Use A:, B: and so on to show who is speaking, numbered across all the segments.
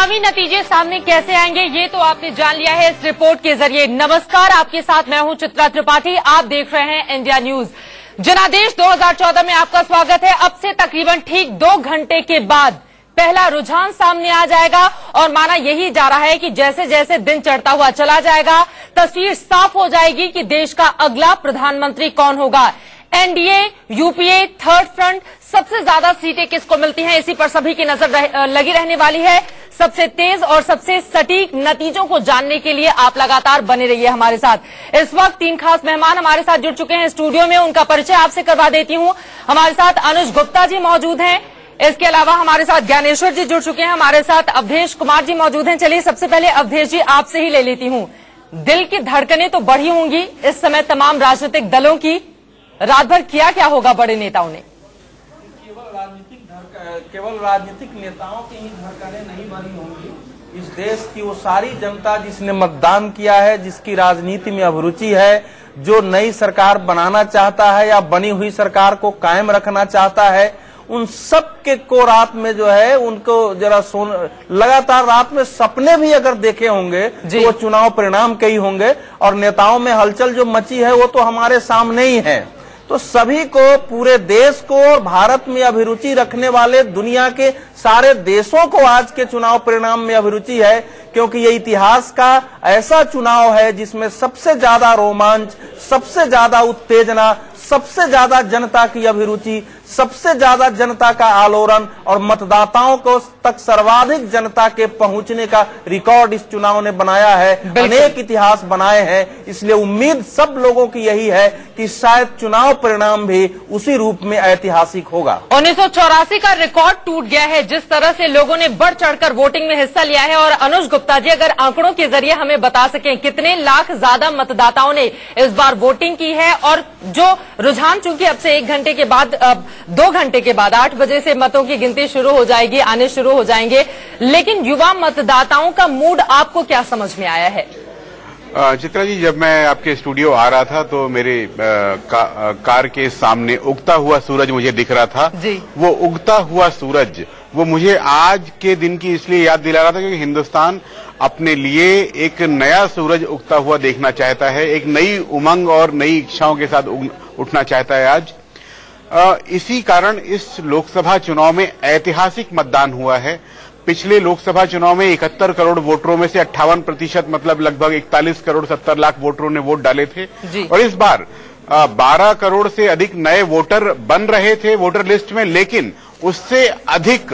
A: चुनावी नतीजे सामने कैसे आएंगे ये तो आपने जान लिया है इस रिपोर्ट के जरिए। नमस्कार, आपके साथ मैं हूं चित्रा त्रिपाठी। आप देख रहे हैं इंडिया न्यूज। जनादेश 2014 में आपका स्वागत है। अब से तकरीबन ठीक 2 घंटे के बाद पहला रुझान सामने आ जाएगा और माना यही जा रहा है कि जैसे जैसे दिन चढ़ता हुआ चला जाएगा तस्वीर साफ हो जाएगी कि देश का अगला प्रधानमंत्री कौन होगा। एनडीए, यूपीए, थर्ड फ्रंट, सबसे ज्यादा सीटें किसको मिलती हैं, इसी पर सभी की नजर लगी रहने वाली है। सबसे तेज और सबसे सटीक नतीजों को जानने के लिए आप लगातार बने रहिए हमारे साथ। इस वक्त 3 खास मेहमान हमारे साथ जुड़ चुके हैं स्टूडियो में, उनका परिचय आपसे करवा देती हूं। हमारे साथ अनुज गुप्ता जी मौजूद हैं, इसके अलावा हमारे साथ ज्ञानेश्वर जी जुड़ चुके हैं, हमारे साथ अवधेश कुमार जी मौजूद हैं। चलिए सबसे पहले अवधेश जी आपसे ही ले लेती हूं। दिल की धड़कनें तो बढ़ी होंगी इस समय तमाम राजनीतिक दलों की। रात भर किया क्या होगा बड़े नेताओं ने?
B: केवल राजनीतिक नेताओं की ही धड़कनें नहीं बढ़ी होंगी, इस देश की वो सारी जनता जिसने मतदान किया है, जिसकी राजनीति में अभिरुचि है, जो नई सरकार बनाना चाहता है या बनी हुई सरकार को कायम रखना चाहता है, उन सब के को रात में जो है उनको जरा लगातार रात में सपने भी अगर देखे होंगे तो वो चुनाव परिणाम के ही होंगे। और नेताओं में हलचल जो मची है वो तो हमारे सामने ही है। तो सभी को, पूरे देश को और भारत में अभिरुचि रखने वाले दुनिया के सारे देशों को आज के चुनाव परिणाम में अभिरुचि है, क्योंकि ये इतिहास का ऐसा चुनाव है जिसमें सबसे ज्यादा रोमांच, सबसे ज्यादा उत्तेजना, सबसे ज्यादा जनता की अभिरुचि, सबसे ज्यादा जनता का आलोड़न और मतदाताओं को तक सर्वाधिक जनता के पहुंचने का रिकॉर्ड इस चुनाव ने बनाया है। अनेक इतिहास बनाए हैं, इसलिए उम्मीद सब लोगों की यही है कि शायद चुनाव परिणाम भी उसी रूप में ऐतिहासिक होगा।
A: 1984 का रिकॉर्ड टूट गया है जिस तरह से लोगों ने बढ़ चढ़कर वोटिंग में हिस्सा लिया है। और अनुज गुप्ता जी अगर आंकड़ों के जरिए हमें बता सकें कितने लाख ज्यादा मतदाताओं ने इस बार वोटिंग की है, और जो रुझान चूंकि अब से 1 घंटे के बाद 2 घंटे के बाद 8 बजे से मतों की गिनती शुरू हो जाएगी, आने शुरू हो जाएंगे, लेकिन युवा मतदाताओं का मूड आपको क्या समझ में आया है?
C: चित्रा जी, जब मैं आपके स्टूडियो आ रहा था तो मेरे कार के सामने उगता हुआ सूरज मुझे दिख रहा था जी। वो उगता हुआ सूरज वो मुझे आज के दिन की इसलिए याद दिला रहा था क्योंकि हिंदुस्तान अपने लिए एक नया सूरज उगता हुआ देखना चाहता है, एक नई उमंग और नई इच्छाओं के साथ उठना चाहता है आज। इसी कारण इस लोकसभा चुनाव में ऐतिहासिक मतदान हुआ है। पिछले लोकसभा चुनाव में 71 करोड़ वोटरों में से 58% मतलब लगभग 41 करोड़ 70 लाख वोटरों ने वोट डाले थे, और इस बार 12 करोड़ से अधिक नए वोटर बन रहे थे वोटर लिस्ट में, लेकिन उससे अधिक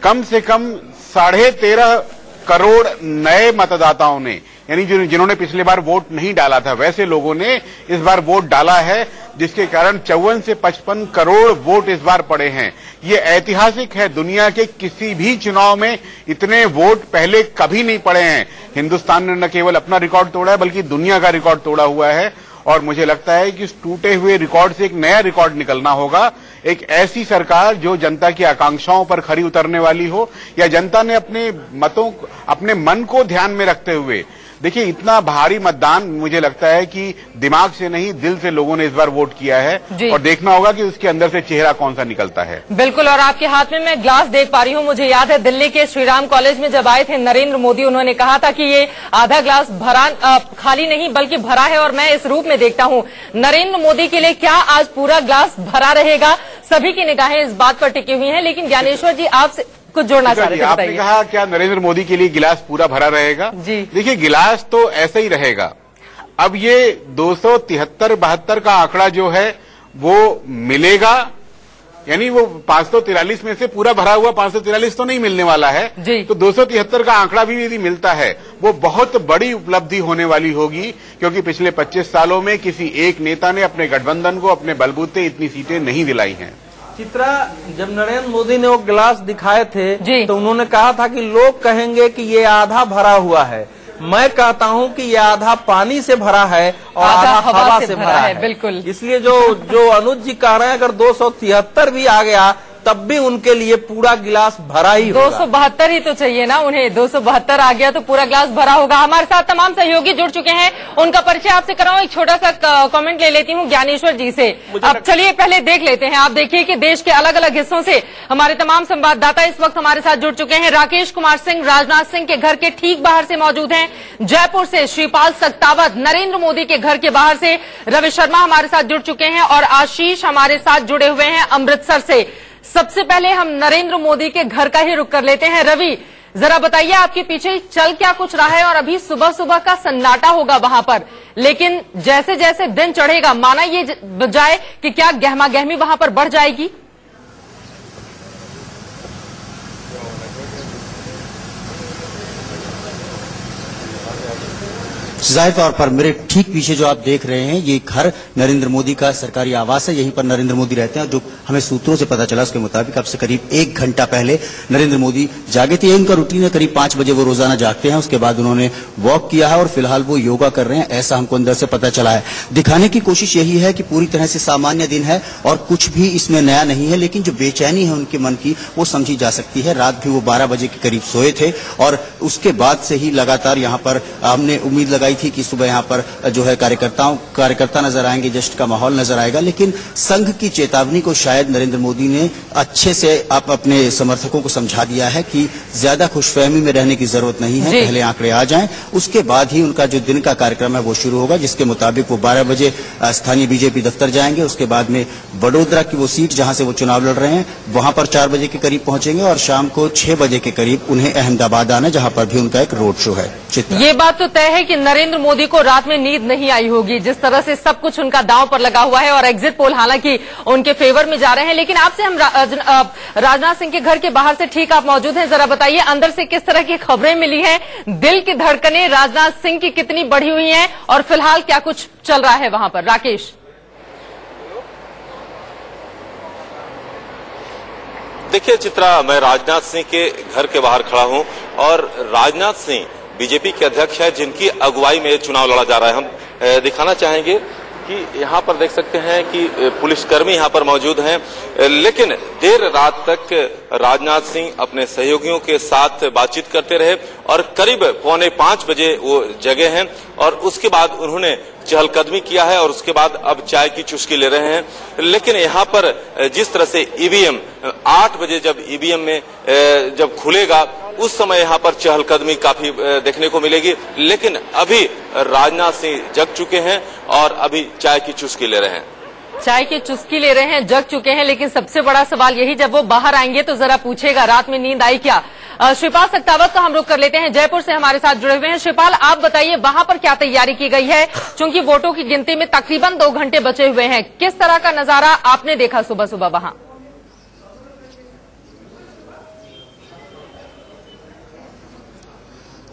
C: कम से कम 13.5 करोड़ नए मतदाताओं ने, यानी जिन्होंने पिछले बार वोट नहीं डाला था वैसे लोगों ने इस बार वोट डाला है, जिसके कारण 54 से 55 करोड़ वोट इस बार पड़े हैं। ये ऐतिहासिक है। दुनिया के किसी भी चुनाव में इतने वोट पहले कभी नहीं पड़े हैं। हिंदुस्तान ने न केवल अपना रिकॉर्ड तोड़ा है बल्कि दुनिया का रिकॉर्ड तोड़ा हुआ है, और मुझे लगता है कि इस टूटे हुए रिकॉर्ड से एक नया रिकॉर्ड निकलना होगा। एक ऐसी सरकार जो जनता की आकांक्षाओं पर खरी उतरने वाली हो, या जनता ने अपने मन को ध्यान में रखते हुए, देखिए इतना भारी मतदान मुझे लगता है कि दिमाग से नहीं दिल से लोगों ने इस बार वोट किया है, और देखना होगा कि उसके अंदर से चेहरा कौन सा निकलता है।
A: बिल्कुल, और आपके हाथ में मैं ग्लास देख पा रही हूँ। मुझे याद है दिल्ली के श्रीराम कॉलेज में जब आए थे नरेंद्र मोदी, उन्होंने कहा था कि ये आधा ग्लास खाली नहीं बल्कि भरा है, और मैं इस रूप में देखता हूँ नरेंद्र मोदी के लिए क्या आज पूरा ग्लास भरा रहेगा? सभी की निगाहें इस बात पर टिकी हुई हैं, लेकिन ज्ञानेश्वर जी आपसे कुछ जोड़ना चाह रहे थे,
C: आपने कहा क्या नरेंद्र मोदी के लिए गिलास पूरा भरा रहेगा? जी देखिए, गिलास तो ऐसे ही रहेगा। अब ये 273-72 का आंकड़ा जो है वो मिलेगा, यानी वो 543 में से पूरा भरा हुआ 543 तो नहीं मिलने वाला है जी। तो 273 का आंकड़ा भी यदि मिलता है वो बहुत बड़ी उपलब्धि होने वाली होगी, क्योंकि पिछले 25 सालों में किसी एक नेता ने अपने गठबंधन को अपने बलबूते इतनी सीटें नहीं दिलाई हैं।
B: चित्रा, जब नरेंद्र मोदी ने वो गिलास दिखाए थे तो उन्होंने कहा था कि लोग कहेंगे कि ये आधा भरा हुआ है। मैं कहता हूं कि ये आधा पानी से भरा है और आधा हवा से भरा है।
A: बिल्कुल,
B: इसलिए जो अनुज जी कह रहे हैं अगर 273 भी आ गया तब भी उनके लिए पूरा गिलास भरा ही होगा।
A: 272 ही तो चाहिए ना उन्हें, 272 आ गया तो पूरा गिलास भरा होगा। हमारे साथ तमाम सहयोगी जुड़ चुके हैं, उनका परिचय आपसे कराऊं। एक छोटा सा कमेंट ले लेती हूं ज्ञानेश्वर जी से। अब चलिए पहले देख लेते हैं। आप देखिए कि देश के अलग अलग हिस्सों से हमारे तमाम संवाददाता इस वक्त हमारे साथ जुड़ चुके हैं। राकेश कुमार सिंह राजनाथ सिंह के घर के ठीक बाहर से मौजूद हैं। जयपुर से श्रीपाल सक्तावत नरेंद्र मोदी के घर के बाहर से रवि शर्मा हमारे साथ जुड़ चुके हैं और आशीष हमारे साथ जुड़े हुए हैं अमृतसर से। सबसे पहले हम नरेंद्र मोदी के घर का ही रुख कर लेते हैं। रवि, जरा बताइए आपके पीछे चल क्या कुछ रहा है। और अभी सुबह सुबह का सन्नाटा होगा वहां पर, लेकिन जैसे जैसे दिन चढ़ेगा माना ये जाए कि क्या गहमा गहमी वहां पर बढ़ जाएगी।
D: जाहिर तौर पर मेरे ठीक पीछे जो आप देख रहे हैं ये घर नरेंद्र मोदी का सरकारी आवास है। यहीं पर नरेंद्र मोदी रहते हैं। जो हमें सूत्रों से पता चला उसके मुताबिक अब से करीब 1 घंटा पहले नरेंद्र मोदी जागे थे। इनका रूटीन है, करीब 5 बजे वो रोजाना जागते हैं। उसके बाद उन्होंने वॉक किया है और फिलहाल वो योगा कर रहे हैं, ऐसा हमको अंदर से पता चला है। दिखाने की कोशिश यही है कि पूरी तरह से सामान्य दिन है और कुछ भी इसमें नया नहीं है, लेकिन जो बेचैनी है उनके मन की वो समझी जा सकती है। रात भी वो 12 बजे के करीब सोए थे और उसके बाद से ही लगातार यहाँ पर हमने उम्मीद लगाई थी कि सुबह यहाँ पर जो है कार्यकर्ता नजर आएंगे, जश्न का माहौल नजर आएगा। लेकिन संघ की चेतावनी को शायद नरेंद्र मोदी ने अच्छे से अपने समर्थकों को समझा दिया है कि ज्यादा खुशफहमी में रहने की जरूरत नहीं है, पहले आंकड़े आ जाएं, उसके बाद ही उनका जो दिन का कार्यक्रम है वो शुरू होगा, जिसके मुताबिक वो 12 बजे स्थानीय बीजेपी दफ्तर जाएंगे। उसके बाद में बड़ोदरा की वो सीट जहां से वो चुनाव लड़ रहे हैं वहां पर 4 बजे के करीब पहुंचेंगे और शाम को 6 बजे के करीब उन्हें अहमदाबाद आना, जहां पर भी उनका एक रोड शो है।
A: ये बात तो तय है कि नरेंद्र मोदी को रात में नींद नहीं आई होगी, जिस तरह से सब कुछ उनका दांव पर लगा हुआ है और एग्जिट पोल हालांकि उनके फेवर में जा रहे हैं। लेकिन आपसे हम राजनाथ सिंह के घर के बाहर से ठीक आप मौजूद हैं, जरा बताइए अंदर से किस तरह की खबरें मिली हैं, दिल की धड़कनें राजनाथ सिंह की कितनी बढ़ी हुई हैं और फिलहाल क्या कुछ चल रहा है वहां पर। राकेश,
E: देखिए चित्रा, मैं राजनाथ सिंह के घर के बाहर खड़ा हूं और राजनाथ सिंह बीजेपी के अध्यक्ष है जिनकी अगुवाई में चुनाव लड़ा जा रहा है। हम दिखाना चाहेंगे कि यहाँ पर देख सकते हैं कि पुलिसकर्मी यहाँ पर मौजूद हैं, लेकिन देर रात तक राजनाथ सिंह अपने सहयोगियों के साथ बातचीत करते रहे और करीब 4:45 बजे वो जगे हैं और उसके बाद उन्होंने चहलकदमी किया है और उसके बाद अब चाय की चुस्की ले रहे हैं। लेकिन यहाँ पर जिस तरह से ईवीएम 8 बजे जब ईवीएम में जब खुलेगा उस समय यहाँ पर चहलकदमी काफी देखने को मिलेगी, लेकिन अभी राजनाथ सिंह जग चुके हैं और अभी चाय की चुस्की ले रहे हैं।
A: चाय की चुस्की ले रहे हैं, जग चुके हैं, लेकिन सबसे बड़ा सवाल यही, जब वो बाहर आएंगे तो जरा पूछेगा रात में नींद आई क्या। श्रीपाल सक्तावत का हम रुख कर लेते हैं, जयपुर से हमारे साथ जुड़े हुए हैं। श्रीपाल, आप बताइए वहां पर क्या तैयारी की गई है, चूंकि वोटों की गिनती में तकरीबन 2 घंटे बचे हुए हैं। किस तरह का नजारा आपने देखा सुबह सुबह वहां?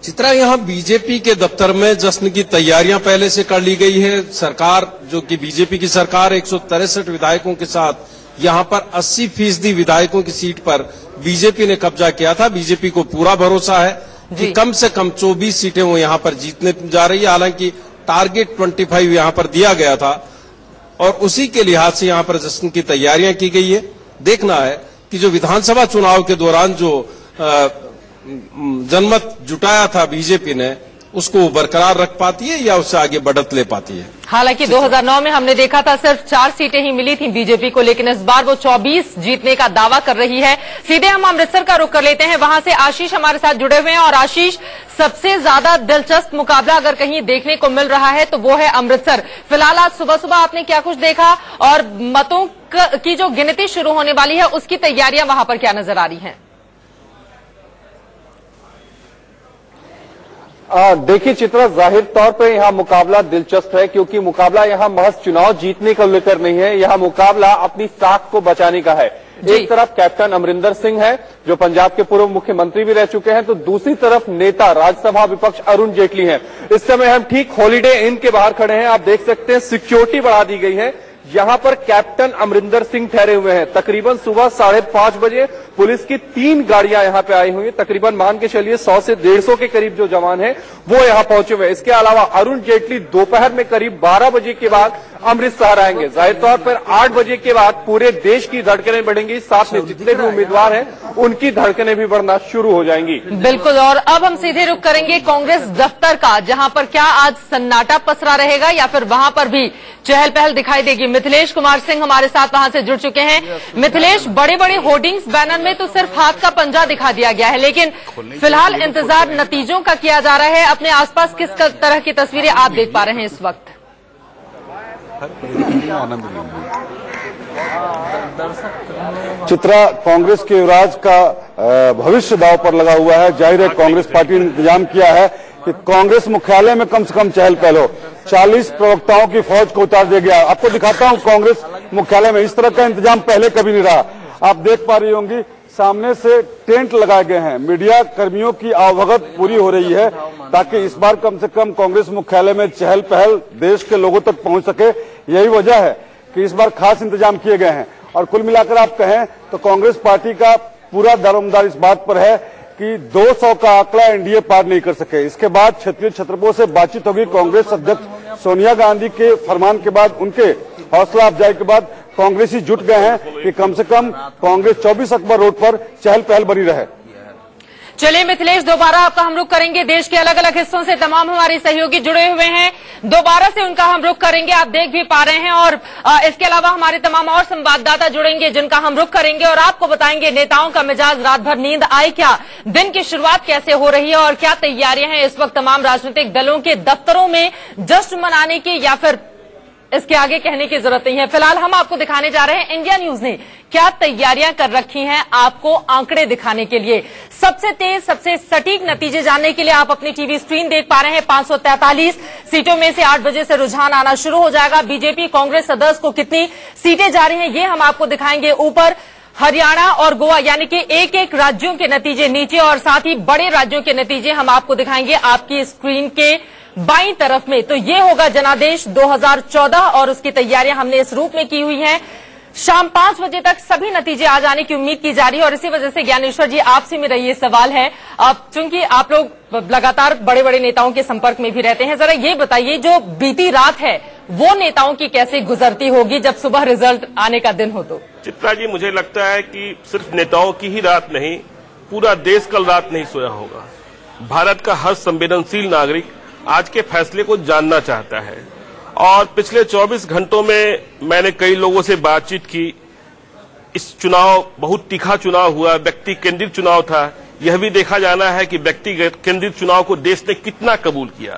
F: चित्रा, यहाँ बीजेपी के दफ्तर में जश्न की तैयारियां पहले से कर ली गई है। सरकार जो कि बीजेपी की सरकार 163 विधायकों के साथ यहाँ पर 80% विधायकों की सीट पर बीजेपी ने कब्जा किया था। बीजेपी को पूरा भरोसा है कि कम से कम 24 सीटें वो यहाँ पर जीतने जा रही है। हालांकि टारगेट 25 यहाँ पर दिया गया था और उसी के लिहाज से यहाँ पर जश्न की तैयारियां की गई है। देखना है कि जो विधानसभा चुनाव के दौरान जो जनमत जुटाया था बीजेपी ने, उसको बरकरार रख पाती है या उससे आगे बढ़त ले पाती है।
A: हालांकि 2009 में हमने देखा था सिर्फ 4 सीटें ही मिली थी बीजेपी को, लेकिन इस बार वो 24 जीतने का दावा कर रही है। सीधे हम अमृतसर का रुख कर लेते हैं, वहां से आशीष हमारे साथ जुड़े हुए हैं। और आशीष, सबसे ज्यादा दिलचस्प मुकाबला अगर कहीं देखने को मिल रहा है तो वो है अमृतसर। फिलहाल आज सुबह सुबह आपने क्या कुछ देखा और मतों की जो गिनती शुरू होने वाली है उसकी तैयारियां वहां पर क्या नजर आ रही हैं?
G: देखिए चित्रा, जाहिर तौर पे यहाँ मुकाबला दिलचस्प है, क्योंकि मुकाबला यहाँ महज चुनाव जीतने को लेकर नहीं है, यहाँ मुकाबला अपनी साख को बचाने का है। एक तरफ कैप्टन अमरिंदर सिंह है जो पंजाब के पूर्व मुख्यमंत्री भी रह चुके हैं, तो दूसरी तरफ नेता राज्यसभा विपक्ष अरुण जेटली हैं। इस समय हम ठीक हॉलीडे इन के बाहर खड़े हैं, आप देख सकते हैं सिक्योरिटी बढ़ा दी गई है। यहाँ पर कैप्टन अमरिंदर सिंह ठहरे हुए हैं। तकरीबन सुबह 5:30 बजे पुलिस की 3 गाड़ियां यहाँ पे आई हुई हैं। तकरीबन मान के चलिए 100 से 150 के करीब जो जवान हैं वो यहाँ पहुंचे हुए हैं। इसके अलावा अरुण जेटली दोपहर में करीब 12 बजे के बाद अमृत सहारा आएंगे। जाहिर तौर पर 8 बजे के बाद पूरे देश की धड़कनें बढ़ेंगी, साथ में जितने भी उम्मीदवार हैं उनकी धड़कनें भी बढ़ना शुरू हो जाएंगी।
A: बिल्कुल, और अब हम सीधे रुख करेंगे कांग्रेस दफ्तर का, जहां पर क्या आज सन्नाटा पसरा रहेगा या फिर वहां पर भी चहल पहल दिखाई देगी। मिथिलेश कुमार सिंह हमारे साथ वहां से जुड़ चुके हैं। मिथिलेश, बड़े बड़े होर्डिंग्स बैनर में तो सिर्फ हाथ का पंजा दिखा दिया गया है, लेकिन फिलहाल इंतजार नतीजों का किया जा रहा है। अपने आसपास किस तरह की तस्वीरें आप देख पा रहे हैं इस वक्त?
H: चित्रा, कांग्रेस के युवराज का भविष्य दांव पर लगा हुआ है। जाहिर है कांग्रेस पार्टी ने इंतजाम किया है कि कांग्रेस मुख्यालय में कम से कम चहल पहल हो। 40 प्रवक्ताओं की फौज को उतार दिया गया। आपको दिखाता हूं कांग्रेस मुख्यालय में इस तरह का इंतजाम पहले कभी नहीं रहा। आप देख पा रही होंगी सामने से टेंट लगाए गए हैं। मीडिया कर्मियों की आवभगत पूरी हो रही है ताकि इस बार कम से कम कांग्रेस मुख्यालय में चहल पहल देश के लोगों तक पहुंच सके। यही वजह है कि इस बार खास इंतजाम किए गए हैं। और कुल मिलाकर आप कहें तो कांग्रेस पार्टी का पूरा दारोमदार इस बात पर है कि 200 का आंकड़ा एनडीए पार नहीं कर सके। इसके बाद क्षत्रिय छत्रपों से बातचीत होगी। कांग्रेस अध्यक्ष सोनिया गांधी के फरमान के बाद, उनके हौसला अफजाई के बाद कांग्रेसी जुट गए हैं कि कम से कम कांग्रेस 24 अक्टूबर रोड पर चहल पहल बनी रहे।
A: चलिए मिथिलेश, दोबारा आपका हम रुख करेंगे। देश के अलग अलग हिस्सों से तमाम हमारे सहयोगी जुड़े हुए हैं, दोबारा से उनका हम रुख करेंगे। आप देख भी पा रहे हैं, और इसके अलावा हमारे तमाम और संवाददाता जुड़ेंगे जिनका हम रुख करेंगे और आपको बताएंगे नेताओं का मिजाज, रात भर नींद आई क्या, दिन की शुरुआत कैसे हो रही है और क्या तैयारियां हैं इस वक्त तमाम राजनीतिक दलों के दफ्तरों में जश्न मनाने की, या फिर इसके आगे कहने की जरूरत नहीं है। फिलहाल हम आपको दिखाने जा रहे हैं इंडिया न्यूज ने क्या तैयारियां कर रखी हैं आपको आंकड़े दिखाने के लिए। सबसे तेज, सबसे सटीक नतीजे जानने के लिए आप अपनी टीवी स्क्रीन देख पा रहे हैं। 543 सीटों में से 8 बजे से रुझान आना शुरू हो जाएगा। बीजेपी कांग्रेस सदस्य को कितनी सीटें जा रही हैं ये हम आपको दिखाएंगे ऊपर। हरियाणा और गोवा यानी कि एक एक राज्यों के नतीजे नीचे, और साथ ही बड़े राज्यों के नतीजे हम आपको दिखाएंगे आपकी स्क्रीन के बाईं तरफ में। तो ये होगा जनादेश 2014 और उसकी तैयारियां हमने इस रूप में की हुई हैं। शाम 5 बजे तक सभी नतीजे आ जाने की उम्मीद की जा रही है, और इसी वजह से ज्ञानेश्वर जी आपसे मेरा ये सवाल है, चूंकि आप लोग लगातार बड़े बड़े नेताओं के संपर्क में भी रहते हैं, जरा ये बताइए जो बीती रात है वो नेताओं की कैसे गुजरती होगी जब सुबह रिजल्ट आने का दिन हो? तो
I: चित्रा जी, मुझे लगता है कि सिर्फ नेताओं की ही रात नहीं, पूरा देश कल रात नहीं सोया होगा। भारत का हर संवेदनशील नागरिक आज के फैसले को जानना चाहता है, और पिछले 24 घंटों में मैंने कई लोगों से बातचीत की। इस चुनाव बहुत तीखा चुनाव हुआ, व्यक्ति केंद्रित चुनाव था। यह भी देखा जाना है कि व्यक्ति केंद्रित चुनाव को देश ने कितना कबूल किया।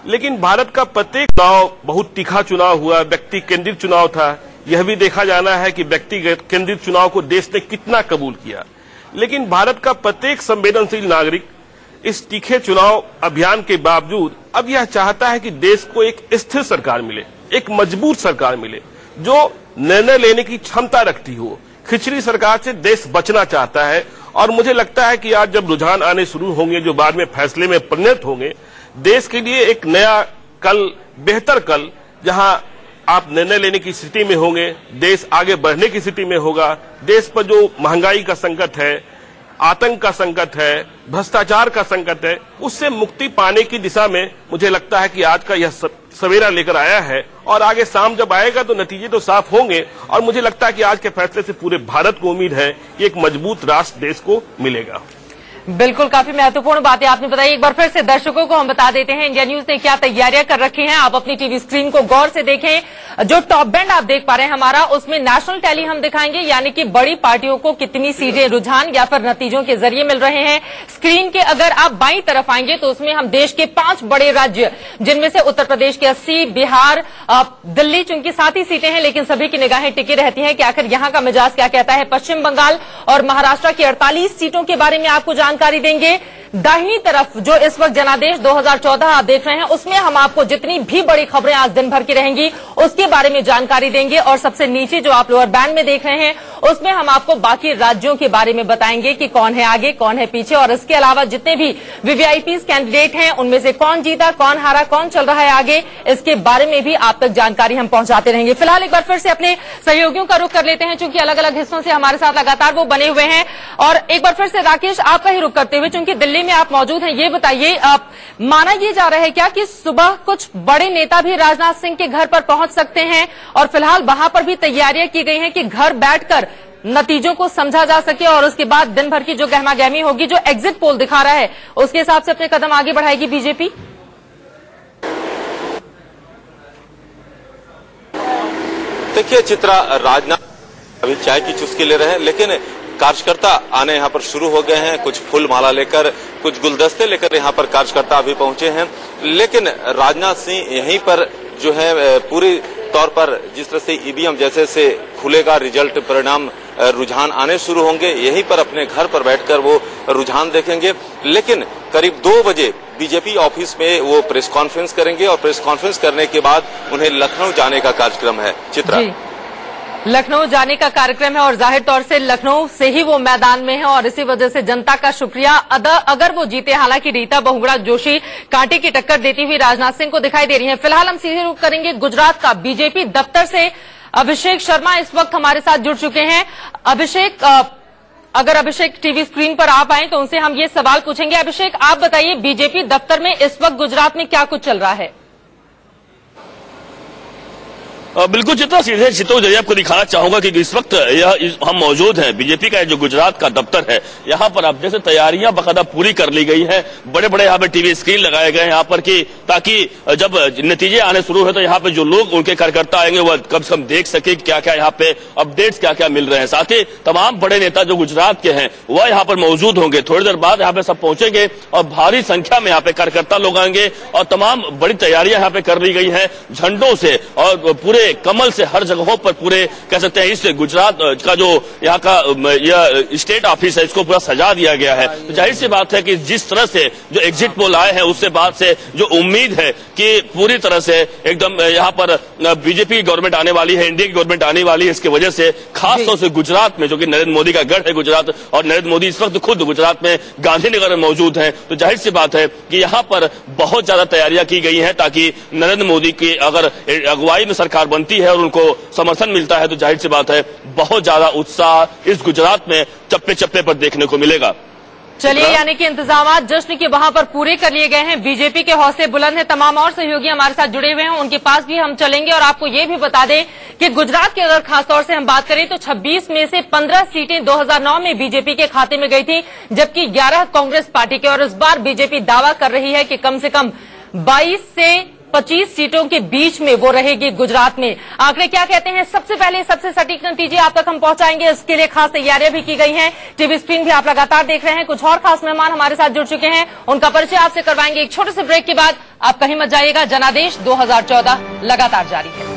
I: लेकिन भारत का प्रत्येक चुनाव बहुत तीखा चुनाव हुआ, व्यक्ति केंद्रित चुनाव था। यह भी देखा जाना है कि व्यक्ति केंद्रित चुनाव को देश ने कितना कबूल किया। लेकिन भारत का प्रत्येक संवेदनशील नागरिक इस तीखे चुनाव अभियान के बावजूद अब यह चाहता है कि देश को एक स्थिर सरकार मिले, एक मजबूत सरकार मिले जो निर्णय लेने की क्षमता रखती हो। खिचड़ी सरकार से देश बचना चाहता है, और मुझे लगता है कि आज जब रुझान आने शुरू होंगे जो बाद में फैसले में परिणत होंगे, देश के लिए एक नया कल, बेहतर कल, जहां आप निर्णय लेने की स्थिति में होंगे, देश आगे बढ़ने की स्थिति में होगा। देश पर जो महंगाई का संकट है, आतंक का संकट है, भ्रष्टाचार का संकट है, उससे मुक्ति पाने की दिशा में मुझे लगता है कि आज का यह सवेरा लेकर आया है, और आगे शाम जब आएगा तो नतीजे तो साफ होंगे। और मुझे लगता है कि आज के फैसले से पूरे भारत को उम्मीद है कि एक मजबूत राष्ट्र देश को मिलेगा।
A: बिल्कुल, काफी महत्वपूर्ण बातें आपने बताई। एक बार फिर से दर्शकों को हम बता देते हैं इंडिया न्यूज ने क्या तैयारियां कर रखी हैं। आप अपनी टीवी स्क्रीन को गौर से देखें। जो टॉप बैंड आप देख पा रहे हैं हमारा, उसमें नेशनल टैली हम दिखाएंगे, यानी कि बड़ी पार्टियों को कितनी सीटें रुझान या फिर नतीजों के जरिए मिल रहे हैं। स्क्रीन के अगर आप बाईं तरफ आएंगे तो उसमें हम देश के 5 बड़े राज्य, जिनमें से उत्तर प्रदेश के 80, बिहार, दिल्ली, चूंकि 7 ही सीटें हैं लेकिन सभी की निगाहें टिकी रहती हैं कि आखिर यहां का मिजाज क्या कहता है। पश्चिम बंगाल और महाराष्ट्र की 48 सीटों के बारे में आपको जानकारी देंगे। दाहिनी तरफ जो इस वक्त जनादेश 2014 आप देख रहे हैं, उसमें हम आपको जितनी भी बड़ी खबरें आज दिन भर की रहेंगी उसके बारे में जानकारी देंगे। और सबसे नीचे जो आप लोअर बैंड में देख रहे हैं उसमें हम आपको बाकी राज्यों के बारे में बताएंगे कि कौन है आगे, कौन है पीछे, और इसके अलावा जितने भी वीवीआईपी कैंडिडेट हैं उनमें से कौन जीता, कौन हारा, कौन चल रहा है आगे, इसके बारे में भी आप तक जानकारी हम पहुंचाते रहेंगे। फिलहाल एक बार फिर से अपने सहयोगियों का रुख कर लेते हैं, चूंकि अलग अलग हिस्सों से हमारे साथ लगातार वो बने हुए हैं। और एक बार फिर से राकेश, आपका ही रुख करते हुए, चूंकि दिल्ली में आप मौजूद हैं, ये बताइए, माना ये जा रहा है क्या कि सुबह कुछ बड़े नेता भी राजनाथ सिंह के घर पर पहुंच सकते हैं और फिलहाल वहां पर भी तैयारियां की गई हैं कि घर बैठकर नतीजों को समझा जा सके और उसके बाद दिन भर की जो गहमागहमी होगी, जो एग्जिट पोल दिखा रहा है, उसके हिसाब से अपने कदम आगे बढ़ाएगी बीजेपी?
E: देखिए चित्रा, राजनाथ अभी चाय की चुस्की ले रहे हैं, लेकिन कार्यकर्ता आने यहाँ पर शुरू हो गए हैं। कुछ फूल माला लेकर, कुछ गुलदस्ते लेकर यहाँ पर कार्यकर्ता अभी पहुंचे हैं। लेकिन राजनाथ सिंह यहीं पर जो है पूरी तौर पर जिस तरह से ईवीएम जैसे से खुलेगा, रिजल्ट परिणाम रुझान आने शुरू होंगे, यहीं पर अपने घर पर बैठकर वो रुझान देखेंगे। लेकिन करीब 2 बजे बीजेपी ऑफिस में वो प्रेस कॉन्फ्रेंस करेंगे और प्रेस कॉन्फ्रेंस करने के बाद उन्हें लखनऊ जाने का कार्यक्रम है। चित्रा,
A: लखनऊ जाने का कार्यक्रम है और जाहिर तौर से लखनऊ से ही वो मैदान में है और इसी वजह से जनता का शुक्रिया अगर वो जीते। हालांकि रीता बहुगुणा जोशी कांटे की टक्कर देती हुई राजनाथ सिंह को दिखाई दे रही है। फिलहाल हम सीधे रुख करेंगे गुजरात का। बीजेपी दफ्तर से अभिषेक शर्मा इस वक्त हमारे साथ जुड़ चुके हैं। अभिषेक, अगर अभिषेक टीवी स्क्रीन पर आप आए तो उनसे हम ये सवाल पूछेंगे। अभिषेक, आप बताइए, बीजेपी दफ्तर में इस वक्त गुजरात में क्या कुछ चल रहा है?
J: बिल्कुल चित्रा, सीधे चित्रों जरिए आपको दिखाना चाहूंगा कि इस वक्त हम मौजूद हैं बीजेपी का जो गुजरात का दफ्तर है। यहाँ पर आप जैसे तैयारियां बकायदा पूरी कर ली गई हैं। बड़े बड़े यहाँ पे टीवी स्क्रीन लगाए गए हैं यहाँ पर कि ताकि जब नतीजे आने शुरू हो तो यहाँ पे जो लोग उनके कार्यकर्ता आएंगे वो कम से कम देख सके क्या क्या यहाँ पे अपडेट्स क्या क्या मिल रहे हैं। साथ ही तमाम बड़े नेता जो गुजरात के हैं वह यहाँ पर मौजूद होंगे। थोड़ी देर बाद यहाँ पे सब पहुंचेंगे और भारी संख्या में यहाँ पे कार्यकर्ता लोग आएंगे और तमाम बड़ी तैयारियां यहाँ पे कर ली गई है झंडों से और पूरे कमल से हर जगहों पर पूरे कह सकते हैं इस गुजरात का जो यहाँ का यह स्टेट ऑफिस है इसको पूरा सजा दिया गया है। तो जाहिर सी बात है कि जिस तरह से जो एग्जिट पोल आए हैं उससे बाद से जो उम्मीद है कि पूरी तरह से एकदम यहाँ पर बीजेपी की गवर्नमेंट आने वाली है, एनडीए की गवर्नमेंट आने वाली है। इसकी वजह से खासतौर से गुजरात में जो कि नरेंद्र मोदी का गढ़ है गुजरात, और नरेंद्र मोदी इस वक्त खुद गुजरात में गांधीनगर में मौजूद है। तो जाहिर सी बात है कि यहाँ पर बहुत ज्यादा तैयारियां की गई हैं ताकि नरेंद्र मोदी की अगर अगुवाई में सरकार बनती है और उनको समर्थन मिलता है तो जाहिर सी बात है बहुत ज्यादा उत्साह इस गुजरात में चप्पे चप्पे पर देखने को मिलेगा।
A: चलिए, यानी कि इंतजामात जश्न के वहां पर पूरे कर लिए गए हैं। बीजेपी के हौसले बुलंद हैं। तमाम और सहयोगी हमारे साथ जुड़े हुए हैं, उनके पास भी हम चलेंगे और आपको ये भी बता दें कि गुजरात की अगर खासतौर से हम बात करें तो 26 में से 15 सीटें 2009 में बीजेपी के खाते में गई थी, जबकि 11 कांग्रेस पार्टी के। और इस बार बीजेपी दावा कर रही है कि कम से कम 22 से 25 सीटों के बीच में वो रहेगी गुजरात में। आंकड़े क्या कहते हैं, सबसे पहले सबसे सटीक नतीजे आप तक हम पहुंचाएंगे। इसके लिए खास तैयारियां भी की गई हैं। टीवी स्क्रीन भी आप लगातार देख रहे हैं। कुछ और खास मेहमान हमारे साथ जुड़ चुके हैं, उनका परिचय आपसे करवाएंगे एक छोटे से ब्रेक के बाद। आप कहीं मत जाइएगा, जनादेश 2014 लगातार जारी है।